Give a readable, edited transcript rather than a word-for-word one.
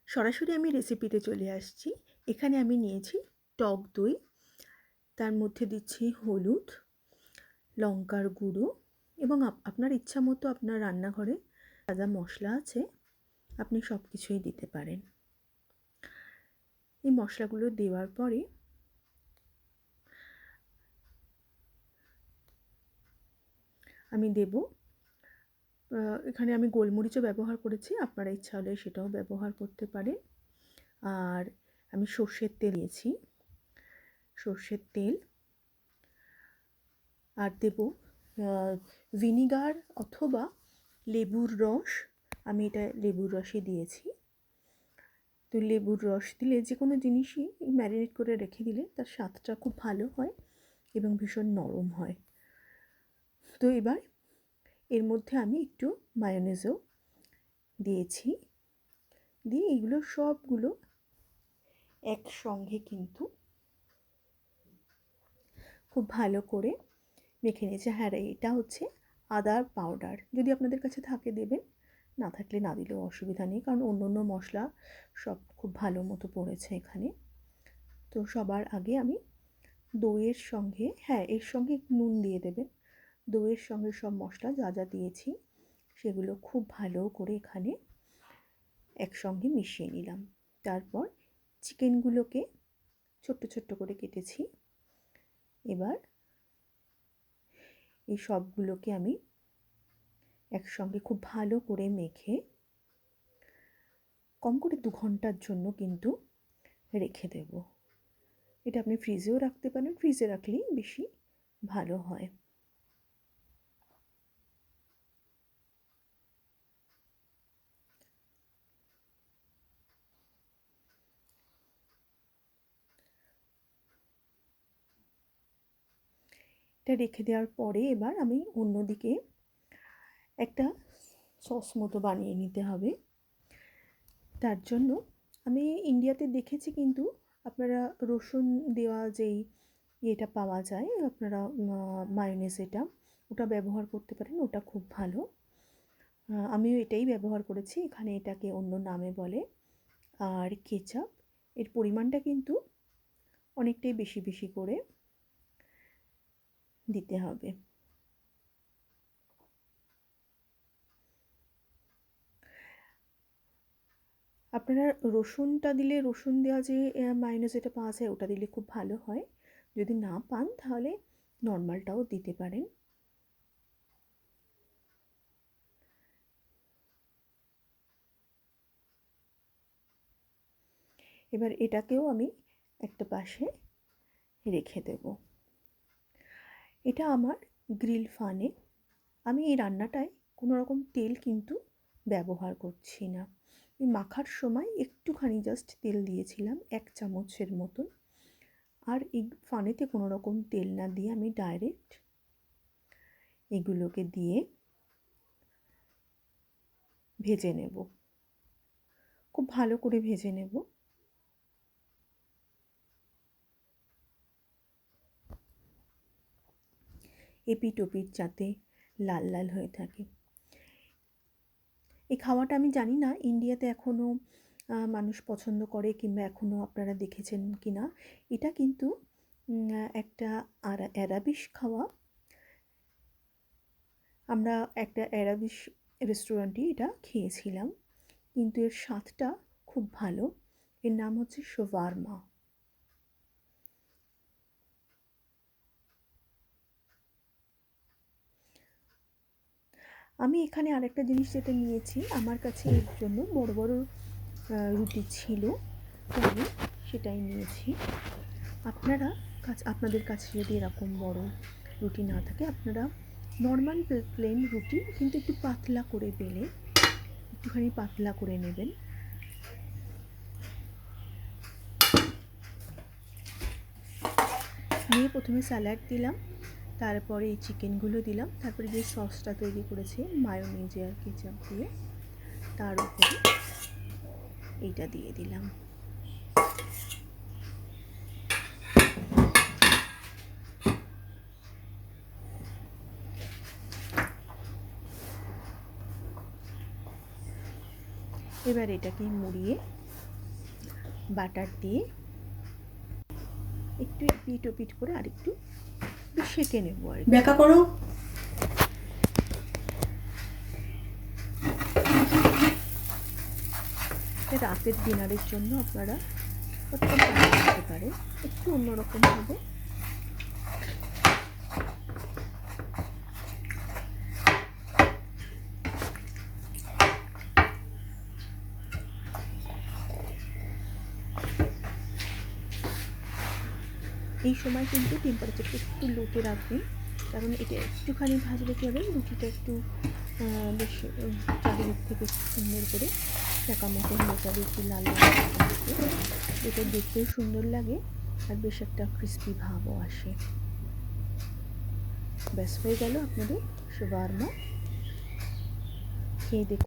সরাসরি আমি রেসিপিতে চলে আসছি। এখানে আমি নিয়েছি টক দই, তার মধ্যে দিচ্ছি হলুদ, লঙ্কার গুঁড়ো এবং আপনার ইচ্ছা মতো আপনার রান্নাঘরে যা যা মশলা আছে আপনি সব কিছুই দিতে পারেন। এই মশলাগুলো দেওয়ার পরে আমি দেব, এখানে আমি গোলমরিচও ব্যবহার করেছি, আপনারা ইচ্ছা হলে সেটাও ব্যবহার করতে পারেন। আর আমি সর্ষের তেল দিয়েছি, সর্ষের তেল। আর দেব ভিনিগার অথবা লেবুর রস। আমি এটা লেবুর রসই দিয়েছি। তো লেবুর রস দিলে যে কোনো জিনিসই ম্যারিনেট করে রেখে দিলে তার স্বাদটা খুব ভালো হয় এবং ভীষণ নরম হয়। তো এবার এর মধ্যে আমি একটু মায়োনেজও দিয়েছি, দিয়ে এগুলো সবগুলো একসঙ্গে কিন্তু খুব ভালো করে মেখে নিয়েছি। হ্যাঁ, এটা হচ্ছে আদার পাউডার, যদি আপনাদের কাছে থাকে দেবেন, না থাকলে না দিলেও অসুবিধা নেই, কারণ অন্য অন্য মশলা সব খুব ভালো মতো পড়েছে এখানে। তো সবার আগে আমি দইয়ের সঙ্গে, হ্যাঁ এর সঙ্গে নুন দিয়ে দেবেন, দইয়ের সঙ্গে সব মশলা যা যা দিয়েছি সেগুলো খুব ভালো করে এখানে একসঙ্গে মিশিয়ে নিলাম। তারপর চিকেনগুলোকে ছোট্ট ছোট্ট করে কেটেছি। এবার এই সবগুলোকে আমি একসঙ্গে খুব ভালো করে মেখে কম করে 2 ঘন্টার জন্য কিন্তু রেখে দেব। এটা আপনি ফ্রিজেও রাখতে পারেন, ফ্রিজে রাখলেই বেশি ভালো হয়। এটা রেখে দেওয়ার পরে এবার আমি অন্যদিকে একটা সস মতো বানিয়ে নিতে হবে। তার জন্য আমি ইন্ডিয়াতে দেখেছি, কিন্তু আপনারা রসুন দেওয়া যেই ইয়েটা পাওয়া যায়, আপনারা মায়োনেজ এটা ওটা ব্যবহার করতে পারেন, ওটা খুব ভালো। আমিও এটাই ব্যবহার করেছি, এখানে এটাকে অন্য নামে বলে। আর কেচাপ, এর পরিমাণটা কিন্তু অনেকটাই বেশি বেশি করে দিতে হবে। আপনারা রসুনটা দিলে, রসুন দেওয়া যে মায়োনেজ এটা পাওয়া যায় ওটা দিলে খুব ভালো হয়। যদি না পান তাহলে নর্মালটাও দিতে পারেন। এবার এটাকেও আমি একটা পাশে রেখে দেব। এটা আমার গ্রিল ফানে। আমি এই রান্নাটায় কোনো রকম তেল কিন্তু ব্যবহার করছি না। মাখার সময় একটুখানি জাস্ট তেল দিয়েছিলাম, 1 চামচের মতন। আর এই ফানেতে কোনো রকম তেল না দিয়ে আমি ডাইরেক্ট এগুলোকে দিয়ে ভেজে নেব, খুব ভালো করে ভেজে নেব। এপিঠ ওপিঠ যাতে লাল লাল হয়ে থাকে। এই খাওয়াটা আমি জানি না ইন্ডিয়াতে এখনও মানুষ পছন্দ করে কিংবা এখনও আপনারা দেখেছেন কি না। এটা কিন্তু একটা অ্যারাবিশ খাওয়া। আমরা একটা অ্যারাবিশ রেস্টুরেন্টে এটা খেয়েছিলাম, কিন্তু এর স্বাদটা খুব ভালো। এর নাম হচ্ছে শোভারমা। আমি এখানে আরেকটা জিনিস যেটা নিয়েছি, আমার কাছে এর জন্য বড় বড় রুটি ছিল, আমি সেটাই নিয়েছি। আপনাদের কাছে যদি এরকম বড় রুটি না থাকে, আপনারা নর্মাল প্লেন রুটি কিন্তু একটু পাতলা করে বেলে একটুখানি পাতলা করে নেবেন। নিয়ে প্রথমে স্যালাড দিলাম, তারপরে এই চিকেনগুলো দিলাম, তারপরে যে সসটা তৈরি করেছি মায়োনিজ আর কেচাপ দিয়ে, তার উপরে এইটা দিয়ে দিলাম। এবার এটাকে মুড়িয়ে বাটার দিয়ে একটু পিট ও পিট করে আরেকটু সেঁকে নেবো আর ব্যাকা করো। রাতের ডিনারের জন্য আপনারা করতে পারেন, একটু অন্যরকম হবে। এই সময় কিন্তু টেম্পারেচারটা একটু লোতে রাখবেন, কারণ এটা একটুখানি ভাজলে কী হবে, রুটিটা একটু বেশ চারিদিক থেকে সুন্দর করে চাকা মতো হয়ে যাবে, একটু লাল লাল আসবে, এটা দেখতেও সুন্দর লাগে আর বেশ একটা ক্রিস্পি ভাবও আসে। ব্যাস হয়ে গেল আপনাদের শাওয়ারমা। খেয়ে দেখুন।